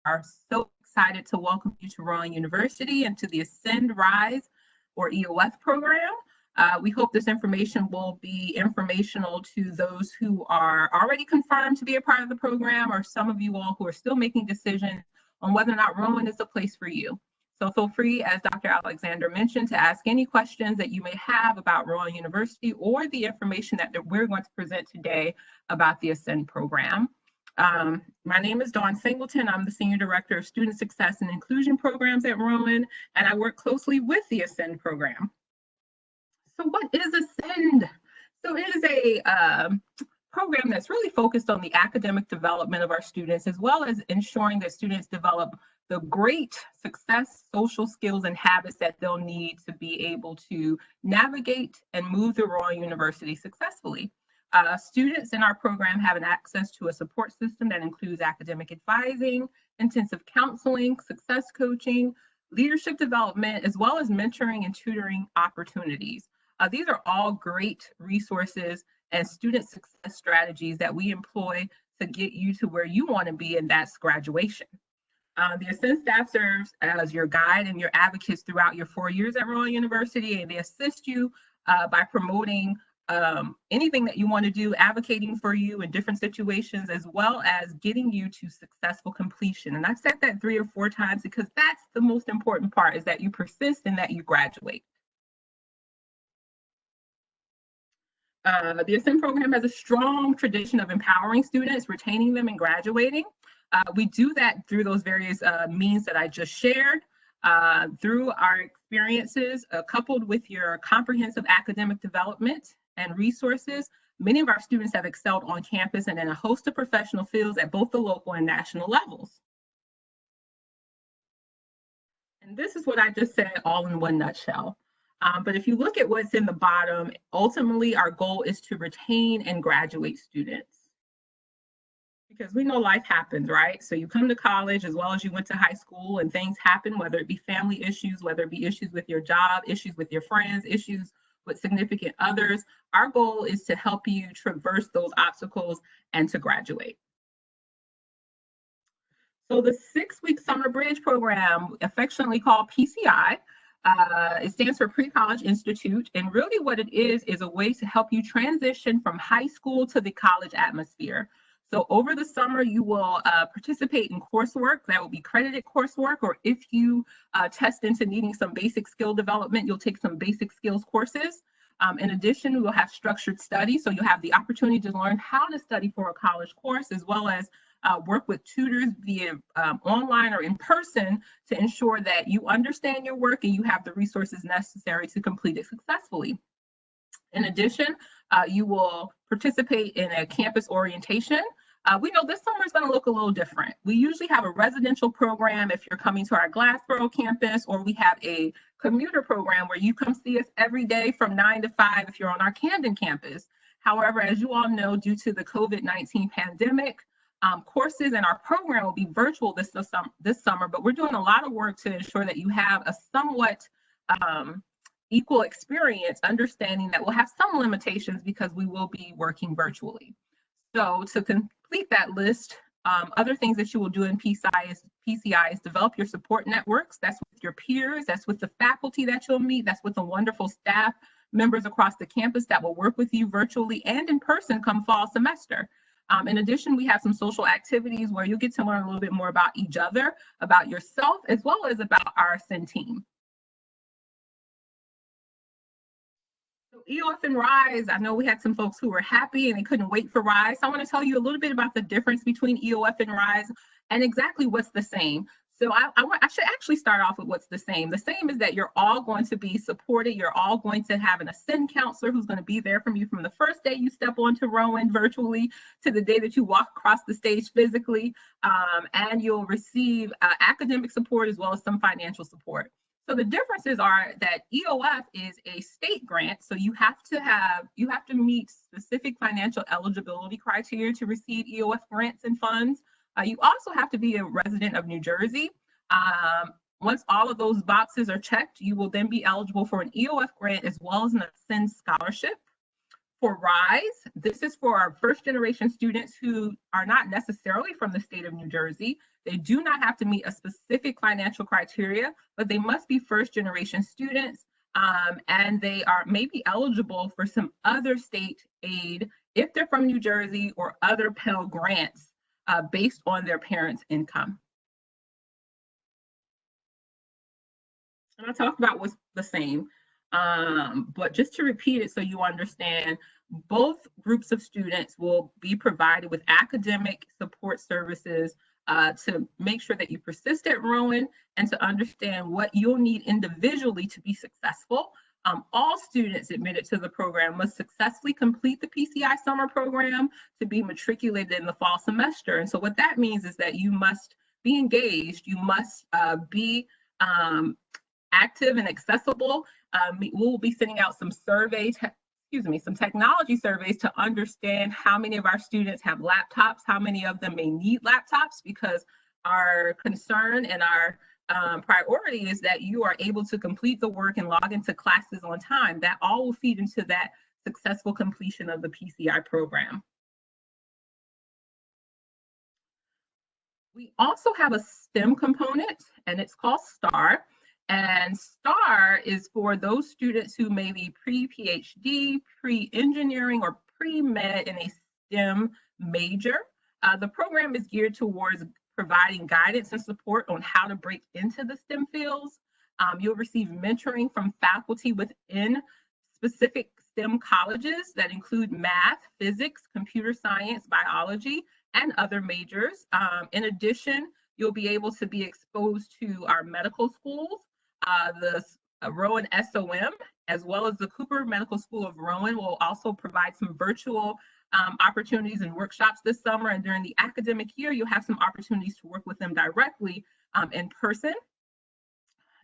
are so excited to welcome you to Rowan University and to the Ascend, RISE, or EOF program. We hope this information will be informational to those who are already confirmed to be a part of the program, or some of you all who are still making decisions on whether or not Rowan is a place for you. So feel free, as Dr. Alexander mentioned, to ask any questions that you may have about Rowan University or the information that we're going to present today about the Ascend program. My name is Dawn Singleton. I'm the Senior Director of Student Success and Inclusion Programs at Rowan, and I work closely with the Ascend program. So what is Ascend? So it is a program that's really focused on the academic development of our students, as well as ensuring that students develop the great success, social skills, and habits that they'll need to be able to navigate and move through Rowan University successfully. Students in our program have an access to a support system that includes academic advising, intensive counseling, success coaching, leadership development, as well as mentoring and tutoring opportunities. These are all great resources and student success strategies that we employ to get you to where you want to be, and that's graduation. The Ascend staff serves as your guide and your advocates throughout your 4 years at Rowan University, and they assist you by promoting anything that you want to do, advocating for you in different situations, as well as getting you to successful completion. And I've said that 3 or 4 times because that's the most important part, is that you persist and that you graduate. The Ascend program has a strong tradition of empowering students, retaining them, and graduating. We do that through those various means that I just shared, through our experiences, coupled with your comprehensive academic development and resources. Many of our students have excelled on campus and in a host of professional fields at both the local and national levels. And this is what I just said all in one nutshell. But if you look at what's in the bottom, ultimately our goal is to retain and graduate students. Because we know life happens, right? So you come to college as well as you went to high school, and things happen, whether it be family issues, whether it be issues with your job, issues with your friends, issues with significant others. Our goal is to help you traverse those obstacles and to graduate. So the 6-week Summer Bridge program, affectionately called PCI, it stands for Pre-College Institute, and really what it is a way to help you transition from high school to the college atmosphere. So over the summer, you will participate in coursework that will be credited coursework, or if you test into needing some basic skill development, you'll take some basic skills courses. In addition, we will have structured study, so you'll have the opportunity to learn how to study for a college course, as well as work with tutors via online or in person to ensure that you understand your work and you have the resources necessary to complete it successfully. In addition, you will participate in a campus orientation. We know this summer is going to look a little different. We usually have a residential program if you're coming to our Glassboro campus, or we have a commuter program where you come see us every day from 9 to 5 if you're on our Camden campus. However, as you all know, due to the COVID-19 pandemic, courses and our program will be virtual this summer, but we're doing a lot of work to ensure that you have a somewhat equal experience, understanding that we'll have some limitations because we will be working virtually. So to complete that list, other things that you will do in PCI is develop your support networks. That's with your peers, that's with the faculty that you'll meet, that's with the wonderful staff members across the campus that will work with you virtually and in person come fall semester. In addition, we have some social activities where you'll get to learn a little bit more about each other, about yourself, as well as about our Ascend team. So EOF and RISE, I know we had some folks who were happy and they couldn't wait for RISE. So I want to tell you a little bit about the difference between EOF and RISE and exactly what's the same. So I should actually start off with what's the same. The same is that you're all going to be supported. You're all going to have an Ascend counselor who's going to be there from you from the first day you step onto Rowan virtually to the day that you walk across the stage physically. And you'll receive academic support as well as some financial support. So the differences are that EOF is a state grant, so you have to meet specific financial eligibility criteria to receive EOF grants and funds. You also have to be a resident of New Jersey. Once all of those boxes are checked, you will then be eligible for an EOF grant as well as an Ascend scholarship. For RISE, this is for our first generation students who are not necessarily from the state of New Jersey. They do not have to meet a specific financial criteria, but they must be first generation students, and they are maybe eligible for some other state aid if they're from New Jersey, or other Pell grants based on their parents' income. And I talked about what's the same, but just to repeat it so you understand, both groups of students will be provided with academic support services to make sure that you persist at Rowan and to understand what you'll need individually to be successful. All students admitted to the program must successfully complete the PCI summer program to be matriculated in the fall semester. And so what that means is that you must be engaged, you must be active and accessible. We'll be sending out some surveys, some technology surveys to understand how many of our students have laptops, how many of them may need laptops, because our concern and our priority is that you are able to complete the work and log into classes on time. That all will feed into that successful completion of the PCI program. We also have a STEM component, and it's called STAR. And STAR is for those students who may be pre-PhD, pre-engineering, or pre-med in a STEM major. The program is geared towards providing guidance and support on how to break into the STEM fields. You'll receive mentoring from faculty within specific STEM colleges that include math, physics, computer science, biology, and other majors. In addition, you'll be able to be exposed to our medical schools, the Rowan SOM, as well as the Cooper Medical School of Rowan will also provide some virtual opportunities and workshops this summer. And during the academic year, you'll have some opportunities to work with them directly in person.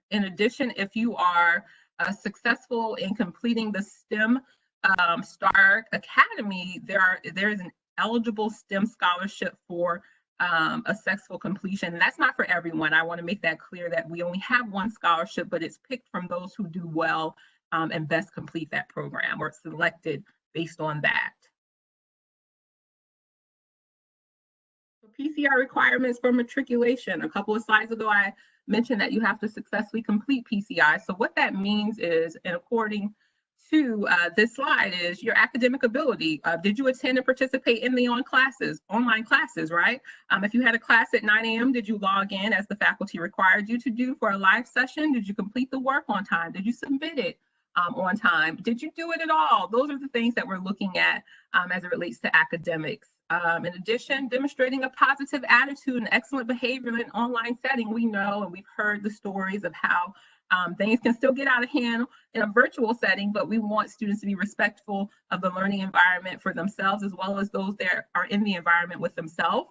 In addition, if you are successful in completing the STEM STAR Academy, there is an eligible STEM scholarship for a successful completion. And that's not for everyone. I want to make that clear that we only have one scholarship, but it's picked from those who do well and best complete that program, or selected based on that. PCI requirements for matriculation. A couple of slides ago, I mentioned that you have to successfully complete PCI. So what that means is, and according to this slide, is your academic ability. Did you attend and participate in the online classes, right? If you had a class at 9 a.m., did you log in as the faculty required you to do for a live session? Did you complete the work on time? Did you submit it on time? Did you do it at all? Those are the things that we're looking at as it relates to academics. In addition, demonstrating a positive attitude and excellent behavior in an online setting. We know, and we've heard the stories of how things can still get out of hand in a virtual setting, but we want students to be respectful of the learning environment for themselves, as well as those that are in the environment with themselves,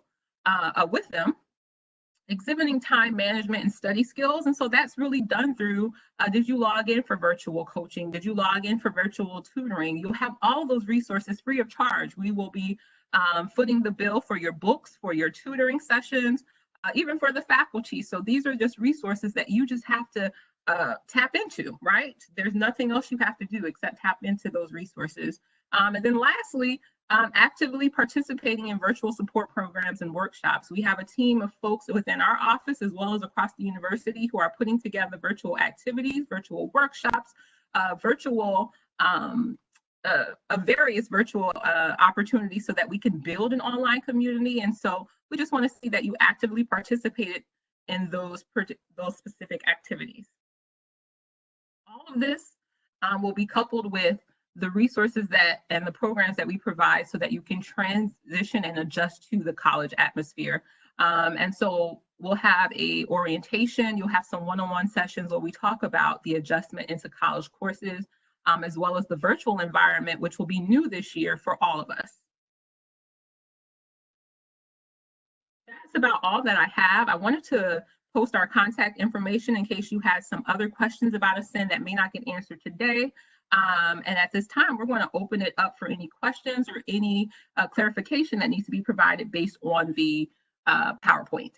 with them. Exhibiting time management and study skills. And so that's really done through, did you log in for virtual coaching? Did you log in for virtual tutoring? You'll have all those resources free of charge. We will be footing the bill for your books, for your tutoring sessions, even for the faculty. So these are just resources that you just have to tap into, right? There's nothing else you have to do except tap into those resources. And then lastly, actively participating in virtual support programs and workshops. We have a team of folks within our office, as well as across the university, who are putting together virtual activities, virtual workshops, various virtual opportunities so that we can build an online community. And so we just want to see that you actively participated in those specific activities. All of this will be coupled with the resources and the programs that we provide so that you can transition and adjust to the college atmosphere. And so we'll have a orientation, you'll have some one-on-one sessions where we talk about the adjustment into college courses, as well as the virtual environment, which will be new this year for all of us. That's about all that I have. I wanted to post our contact information in case you had some other questions about Ascend that may not get answered today. And at this time, we're going to open it up for any questions or any clarification that needs to be provided based on the PowerPoint.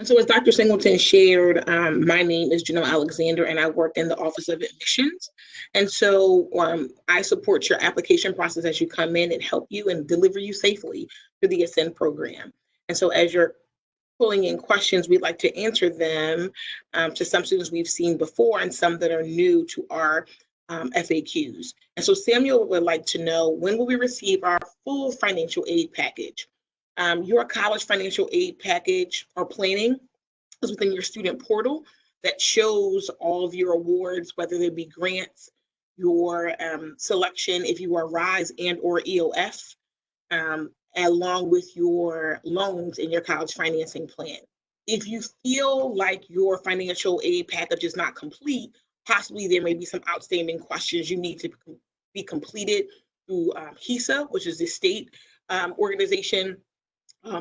And so as Dr. Singleton shared, my name is Janelle Alexander, and I work in the Office of Admissions. And so I support your application process as you come in and help you and deliver you safely through the Ascend program. And so as you're pulling in questions, we'd like to answer them to some students we've seen before and some that are new to our FAQs. And so Samuel would like to know, when will we receive our full financial aid package? Your college financial aid package or planning is within your student portal that shows all of your awards, whether they be grants, your selection if you are RISE and or EOF, along with your loans in your college financing plan. If you feel like your financial aid package is not complete, possibly there may be some outstanding questions you need to be completed through HESA, which is the state organization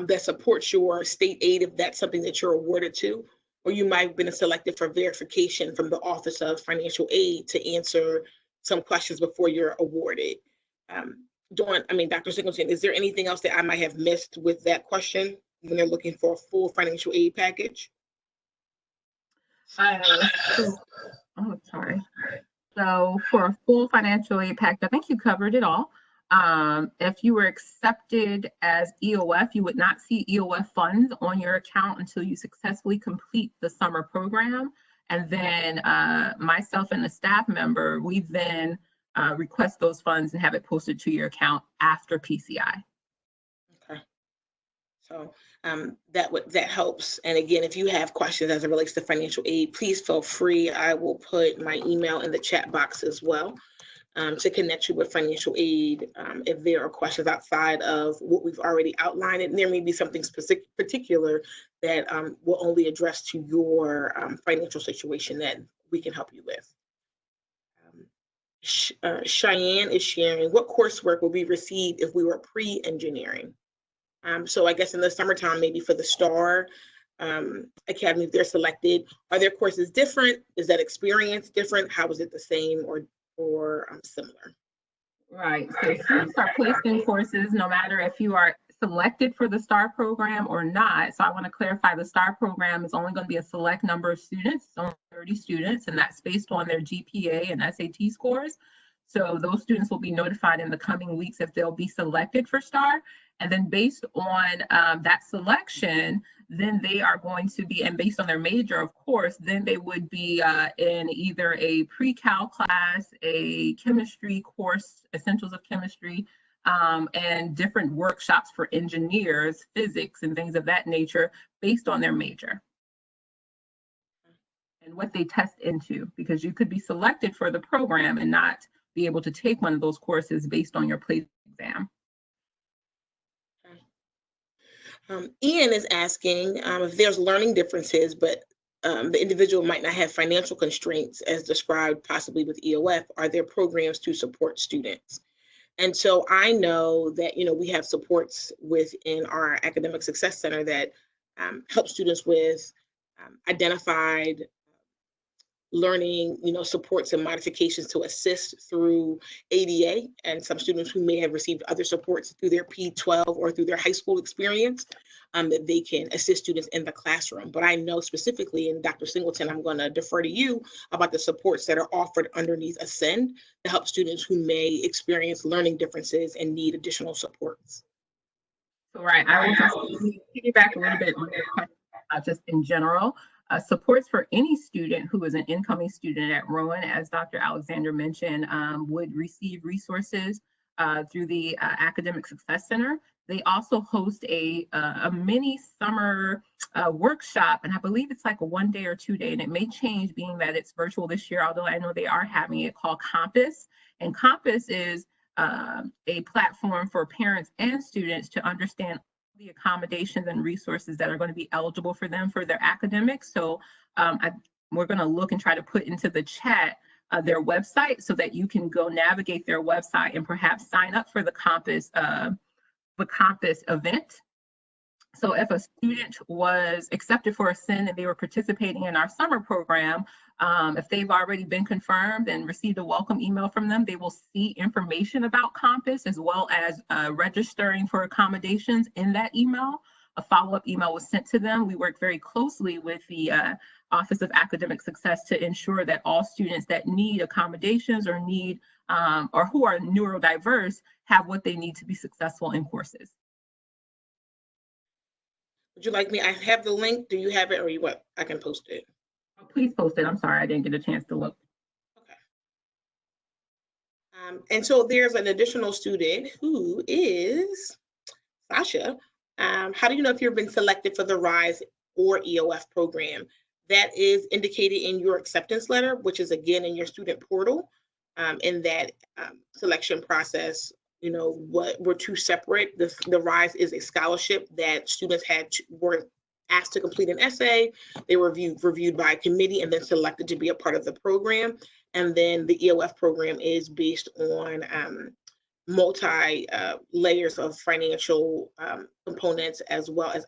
that supports your state aid if that's something that you're awarded to, or you might have been selected for verification from the Office of Financial Aid to answer some questions before you're awarded. Dr. Singleton, is there anything else that I might have missed with that question when they're looking for a full financial aid package? Sorry. So for a full financial aid package, I think you covered it all. If you were accepted as EOF, you would not see EOF funds on your account until you successfully complete the summer program. And then myself and the staff member, we then request those funds and have it posted to your account after PCI. Okay. So that helps. And again, if you have questions as it relates to financial aid, please feel free. I will put my email in the chat box as well to connect you with financial aid if there are questions outside of what we've already outlined. And there may be something specific, particular that will only address to your financial situation that we can help you with. Cheyenne is sharing, what coursework will be received if we were pre-engineering? So I guess in the summertime, maybe for the STAR Academy, if they're selected, are their courses different? Is that experience different? How is it the same or similar? Right, so students are placed in courses no matter if you are selected for the STAR program or not. So I want to clarify, the STAR program is only going to be a select number of students, only 30 students, and that's based on their GPA and SAT scores. So those students will be notified in the coming weeks if they'll be selected for STAR. And then based on that selection, then they are going to be, and based on their major, of course, then they would be in either a pre-cal class, a chemistry course, essentials of chemistry, and different workshops for engineers, physics, and things of that nature based on their major and what they test into, because you could be selected for the program and not be able to take one of those courses based on your place exam. Ian is asking if there's learning differences, but the individual might not have financial constraints as described possibly with EOF. Are there programs to support students? And so I know that, we have supports within our Academic Success Center that help students with identified learning, supports and modifications to assist through ADA, and some students who may have received other supports through their P12 or through their high school experience, that they can assist students in the classroom. But I know specifically, and Dr. Singleton, I'm going to defer to you about the supports that are offered underneath Ascend to help students who may experience learning differences and need additional supports. So, right, I will just piggyback a little bit on your question, just in general. Supports for any student who is an incoming student at Rowan, as Dr. Alexander mentioned, would receive resources through the Academic Success Center. They also host a mini summer workshop, and I believe it's like a 1 day or 2 day, and it may change being that it's virtual this year, although I know they are having it, called Compass. And Compass is a platform for parents and students to understand the accommodations and resources that are going to be eligible for them for their academics. So we're going to look and try to put into the chat their website so that you can go navigate their website and perhaps sign up for the Compass event. So if a student was accepted for Ascend and they were participating in our summer program, if they've already been confirmed and received a welcome email from them, they will see information about Compass as well as registering for accommodations in that email. a follow-up email was sent to them. We work very closely with the Office of Academic Success to ensure that all students that need accommodations or need or who are neurodiverse have what they need to be successful in courses. Would you like me? I have the link. Do you have it, or you what? I can post it. Oh, please post it. I'm sorry, I didn't get a chance to look. Okay. And so there's an additional student who is Sasha. How do you know if you've been selected for the RISE or EOF program? That is indicated in your acceptance letter, which is again in your student portal. In that selection process, you know, what were two separate. The RISE is a scholarship that students were asked to complete an essay. They were reviewed by a committee and then selected to be a part of the program. And then the EOF program is based on multi layers of financial components, as well as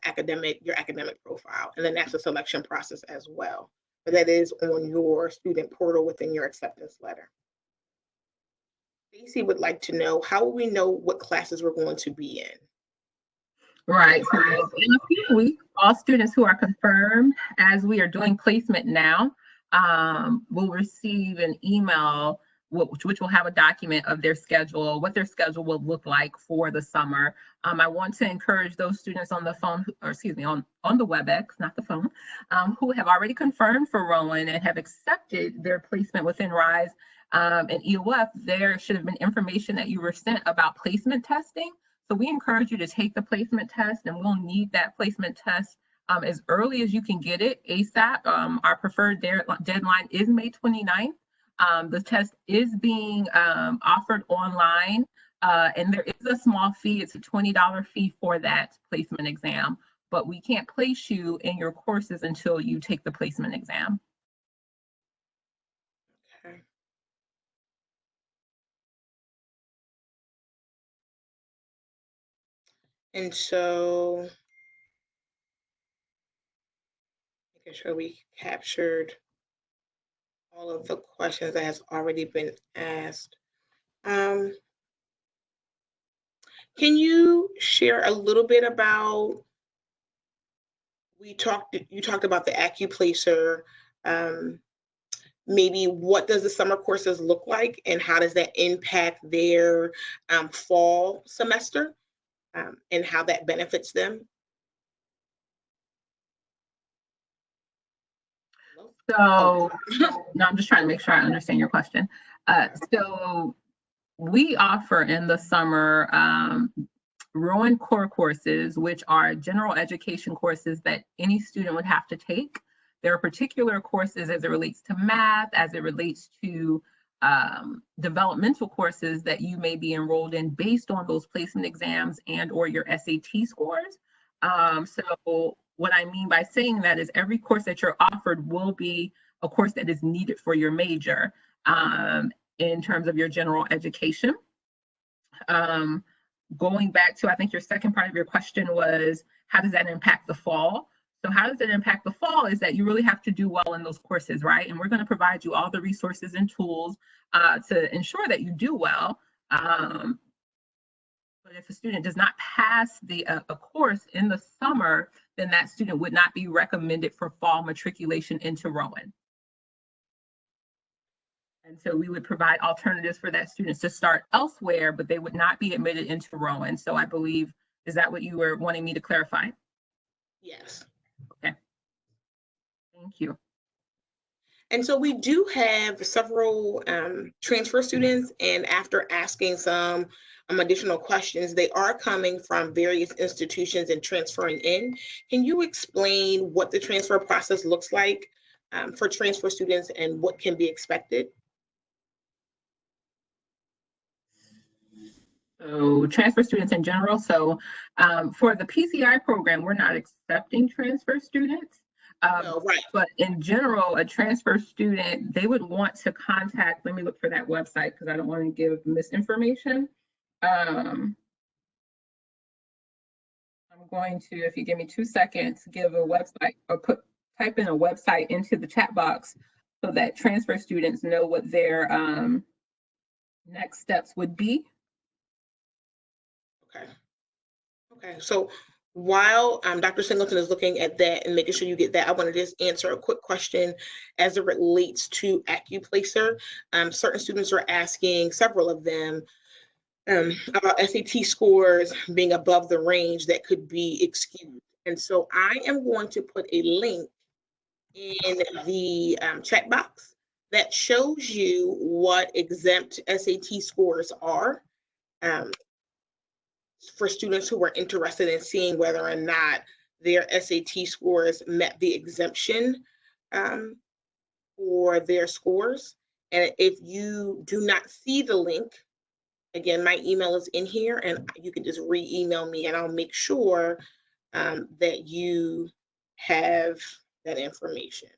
your academic profile. And then that's a selection process as well. But that is on your student portal within your acceptance letter. Stacy would like to know, how will we know what classes we're going to be in? Right. So in a few weeks, all students who are confirmed, as we are doing placement now, will receive an email which will have a document of their schedule, what their schedule will look like for the summer. I want to encourage those students on the phone, or excuse me, on the WebEx, not the phone, who have already confirmed for Rowan and have accepted their placement within RISE and EOF. There should have been information that you were sent about placement testing. So we encourage you to take the placement test, and we'll need that placement test as early as you can get it, ASAP. Our preferred deadline is May 29th. The test is being offered online, and there is a small fee. It's a $20 fee for that placement exam, but we can't place you in your courses until you take the placement exam. Okay. And so, making sure we captured all of the questions that has already been asked. Can you share a little bit about, you talked about the AccuPlacer, maybe what does the summer courses look like and how does that impact their fall semester and how that benefits them? So, no, I'm just trying to make sure I understand your question. So we offer in the summer Rowan core courses, which are general education courses that any student would have to take. There are particular courses as it relates to math, as it relates to developmental courses that you may be enrolled in based on those placement exams and or your SAT scores. So what I mean by saying that is every course that you're offered will be a course that is needed for your major in terms of your general education. Going back to, I think your second part of your question was, how does that impact the fall? So how does it impact the fall is that you really have to do well in those courses, right? And we're going to provide you all the resources and tools to ensure that you do well. But if a student does not pass a course in the summer, then that student would not be recommended for fall matriculation into Rowan. And so we would provide alternatives for that students to start elsewhere, but they would not be admitted into Rowan. So I believe, is that what you were wanting me to clarify? Yes. Okay. Thank you. And so we do have several transfer students, and after asking some additional questions, they are coming from various institutions and transferring in. Can you explain what the transfer process looks like for transfer students and what can be expected? So transfer students in general. So for the PCI program, we're not accepting transfer students. No, right. But in general, a transfer student, they would want to contact, let me look for that website because I don't want to give misinformation. I'm going to, if you give me 2 seconds, give a website or type in a website into the chat box so that transfer students know what their next steps would be. Okay. Okay. So While Dr. Singleton is looking at that and making sure you get that, I want to just answer a quick question as it relates to AccuPlacer. Certain students are asking, several of them, about SAT scores being above the range that could be excused. And so I am going to put a link in the chat box that shows you what exempt SAT scores are. For students who are interested in seeing whether or not their SAT scores met the exemption for their scores. And if you do not see the link, again, my email is in here and you can just re-email me and I'll make sure that you have that information.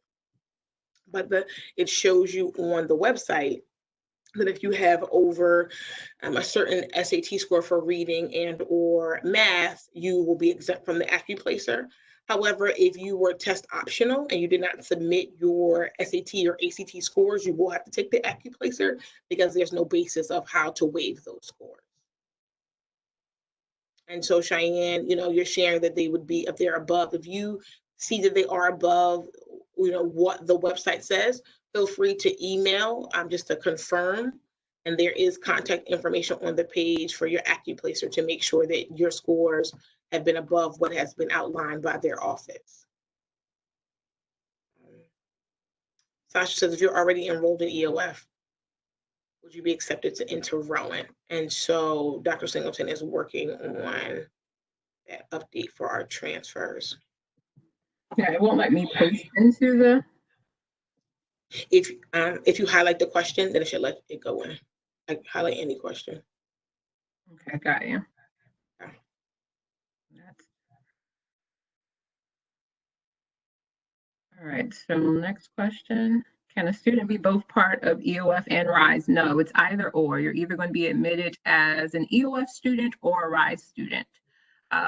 But it shows you on the website that if you have over a certain SAT score for reading and or math, you will be exempt from the AccuPlacer. However, if you were test optional and you did not submit your SAT or ACT scores, you will have to take the AccuPlacer because there's no basis of how to waive those scores. And so Cheyenne, you're sharing that they would be, if they're above, if you see that they are above, what the website says, feel free to email just to confirm. And there is contact information on the page for your AccuPlacer to make sure that your scores have been above what has been outlined by their office. Sasha says, if you're already enrolled in EOF, would you be accepted into Rowan? And so Dr. Singleton is working on that update for our transfers. Yeah, it won't let me paste into the. If you highlight the question, then it should let it go in. Like highlight any question. Okay, got you. Okay. All right, so next question. Can a student be both part of EOF and RISE? No, it's either or. You're either going to be admitted as an EOF student or a RISE student.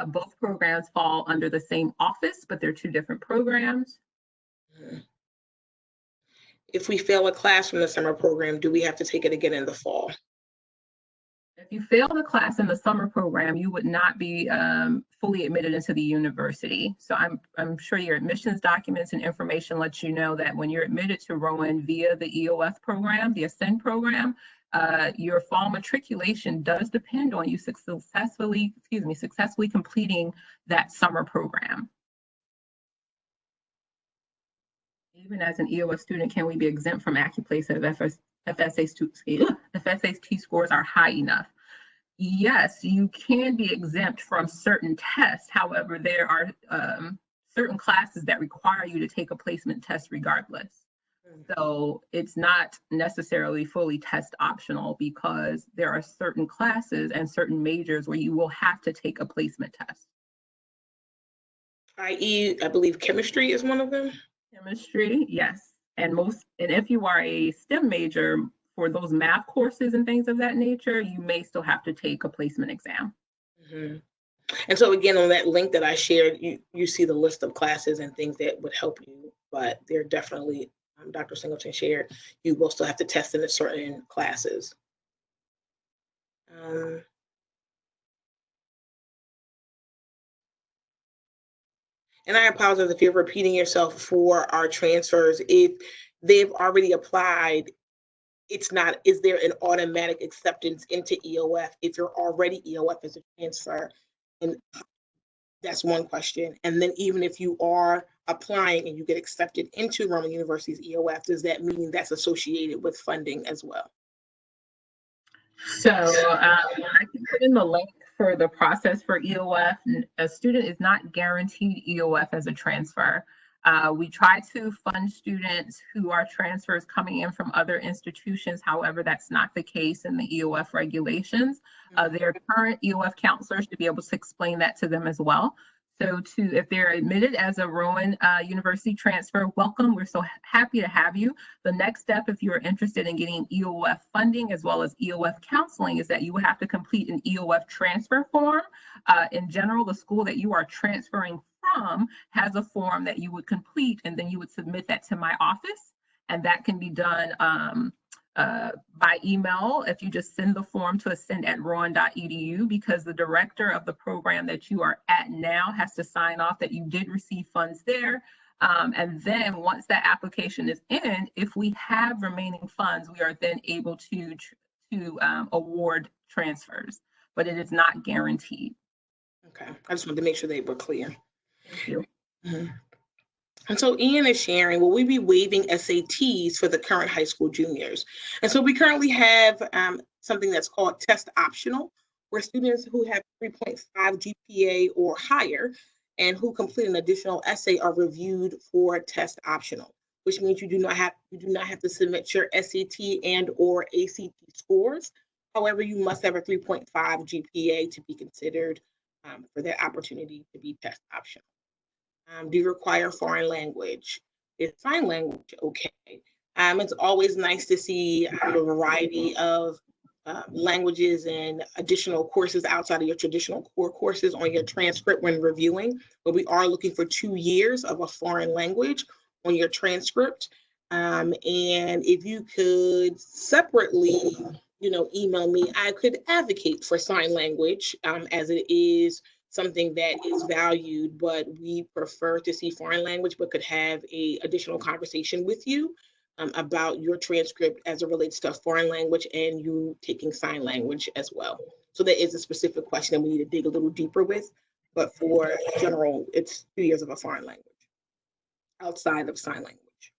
Both programs fall under the same office, but they're two different programs. If we fail a class from the summer program, do we have to take it again in the fall? If you fail the class in the summer program, you would not be fully admitted into the university. So I'm sure your admissions documents and information lets you know that when you're admitted to Rowan via the EOF program, the Ascend program, your fall matriculation does depend on you successfully completing that summer program. Even as an EOF student, can we be exempt from AccuPlacer if SAT scores are high enough? Yes, you can be exempt from certain tests. However, there are certain classes that require you to take a placement test regardless. So it's not necessarily fully test optional because there are certain classes and certain majors where you will have to take a placement test. I.e., I believe chemistry is one of them. Chemistry, yes. And if you are a STEM major, for those math courses and things of that nature, you may still have to take a placement exam. Mm-hmm. And so again, on that link that I shared, you see the list of classes and things that would help you, but they're definitely, Dr. Singleton shared, you will still have to test in certain classes. And I apologize if you're repeating yourself for our transfers. If they've already applied, it's not, is there an automatic acceptance into EOF if you're already EOF as a transfer? And that's one question. And then even if you are applying and you get accepted into Rowan University's EOF, does that mean that's associated with funding as well? So I can put in the link for the process for EOF. A student is not guaranteed EOF as a transfer. We try to fund students who are transfers coming in from other institutions. However, that's not the case in the EOF regulations. There are current EOF counselors to be able to explain that to them as well. So if they're admitted as a Rowan University transfer, welcome. We're so happy to have you. The next step, if you're interested in getting EOF funding as well as EOF counseling, is that you will have to complete an EOF transfer form. In general, the school that you are transferring from has a form that you would complete, and then you would submit that to my office, and that can be done by email if you just send the form to ascend@rowan.edu, because the director of the program that you are at now has to sign off that you did receive funds there. And then once that application is in, if we have remaining funds, we are then able to award transfers, but it is not guaranteed. Okay, I just wanted to make sure they were clear. Thank you. Mm-hmm. And so Ian is sharing, will we be waiving SATs for the current high school juniors? And so we currently have something that's called test optional, where students who have 3.5 GPA or higher and who complete an additional essay are reviewed for test optional, which means you do not have to submit your SAT and or ACT scores. However, you must have a 3.5 GPA to be considered for that opportunity to be test optional. Do you require foreign language? Is sign language okay? It's always nice to see a variety of languages and additional courses outside of your traditional core courses on your transcript when reviewing, but we are looking for 2 years of a foreign language on your transcript. And if you could separately, email me, I could advocate for sign language as it is something that is valued, but we prefer to see foreign language, but could have a additional conversation with you about your transcript as it relates to foreign language and you taking sign language as well. So that is a specific question that we need to dig a little deeper with, but for general, it's 2 years of a foreign language outside of sign language.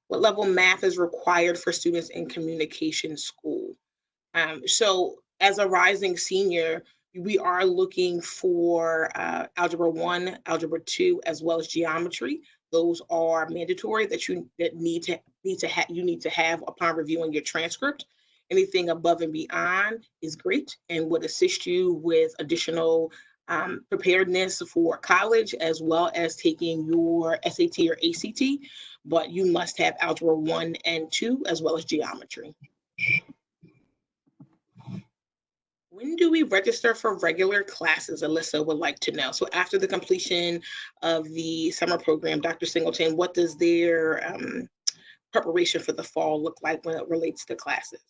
What level math is required for students in communication school? So as a rising senior, we are looking for Algebra 1, Algebra 2, as well as geometry. Those are mandatory that you need to have upon reviewing your transcript. Anything above and beyond is great and would assist you with additional preparedness for college, as well as taking your SAT or ACT, but you must have Algebra 1 and 2, as well as geometry. When do we register for regular classes? Alyssa would like to know. So after the completion of the summer program, Dr. Singleton, what does their preparation for the fall look like when it relates to classes?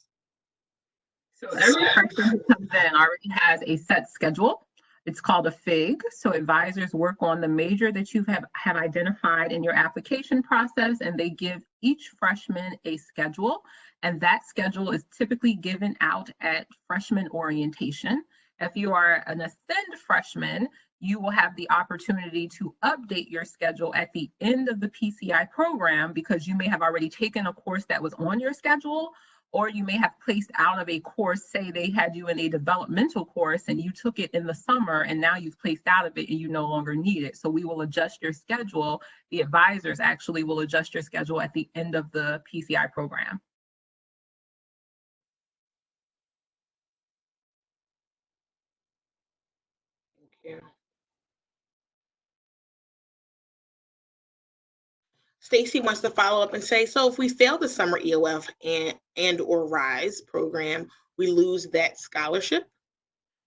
So every freshman who comes in already has a set schedule. It's called a FIG. So advisors work on the major that you have identified in your application process, and they give each freshman a schedule. And that schedule is typically given out at freshman orientation. If you are an Ascend freshman, you will have the opportunity to update your schedule at the end of the PCI program, because you may have already taken a course that was on your schedule, or you may have placed out of a course. Say they had you in a developmental course and you took it in the summer and now you've placed out of it and you no longer need it. So we will adjust your schedule. The advisors actually will adjust your schedule at the end of the PCI program. Thank you. Stacy wants to follow up and say, so if we fail the summer EOF and or RISE program, we lose that scholarship?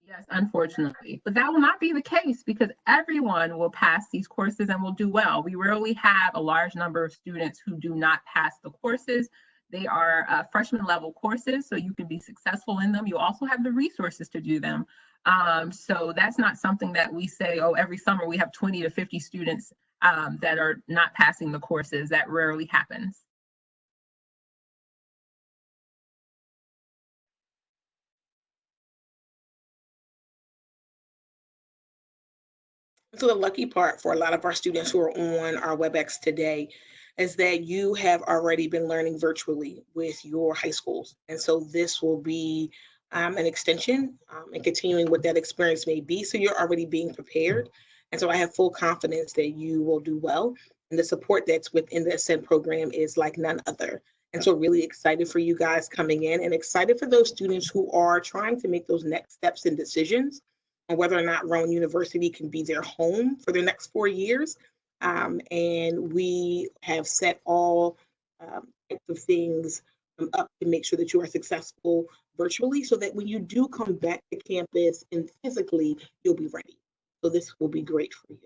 Yes, unfortunately, but that will not be the case, because everyone will pass these courses and will do well. We rarely have a large number of students who do not pass the courses. They are freshman level courses, so you can be successful in them. You also have the resources to do them. So that's not something that we say, oh, every summer we have 20 to 50 students that are not passing the courses. That rarely happens. So the lucky part for a lot of our students who are on our WebEx today is that you have already been learning virtually with your high schools. And so this will be an extension and continuing what that experience may be. So you're already being prepared. And so I have full confidence that you will do well. And the support that's within the Ascend program is like none other. And so really excited for you guys coming in, and excited for those students who are trying to make those next steps and decisions on whether or not Rowan University can be their home for the next 4 years. And we have set all types of things up to make sure that you are successful virtually, so that when you do come back to campus and physically, you'll be ready. So this will be great for you.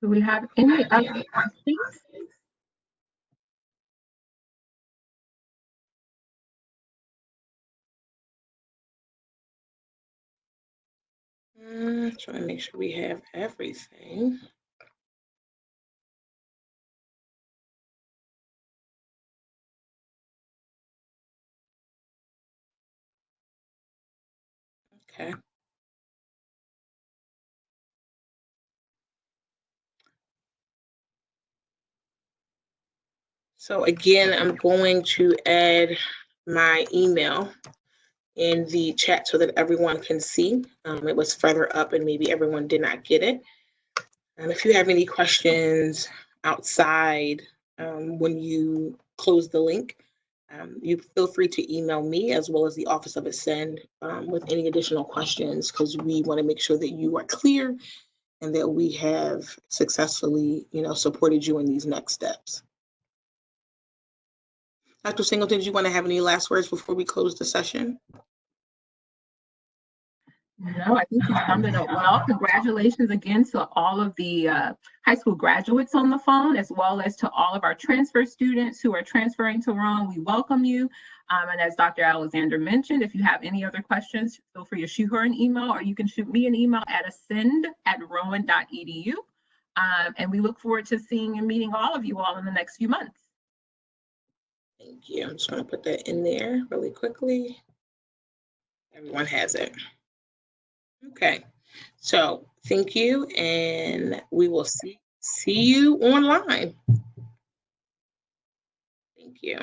Do we have any other questions? Trying to make sure we have everything. Okay. So again, I'm going to add my email in the chat so that everyone can see. It was further up and maybe everyone did not get it. And if you have any questions outside when you close the link, you feel free to email me as well as the Office of Ascend with any additional questions, because we want to make sure that you are clear and that we have successfully, supported you in these next steps. Dr. Singleton, do you want to have any last words before we close the session? No, I think you summed it up well. Congratulations again to all of the high school graduates on the phone, as well as to all of our transfer students who are transferring to Rowan. We welcome you. And as Dr. Alexander mentioned, if you have any other questions, feel free to shoot her an email, or you can shoot me an email at ascend@rowan.edu. And we look forward to seeing and meeting all of you all in the next few months. Thank you. I'm just going to put that in there really quickly. Everyone has it. Okay, so thank you, and we will see you online. Thank you.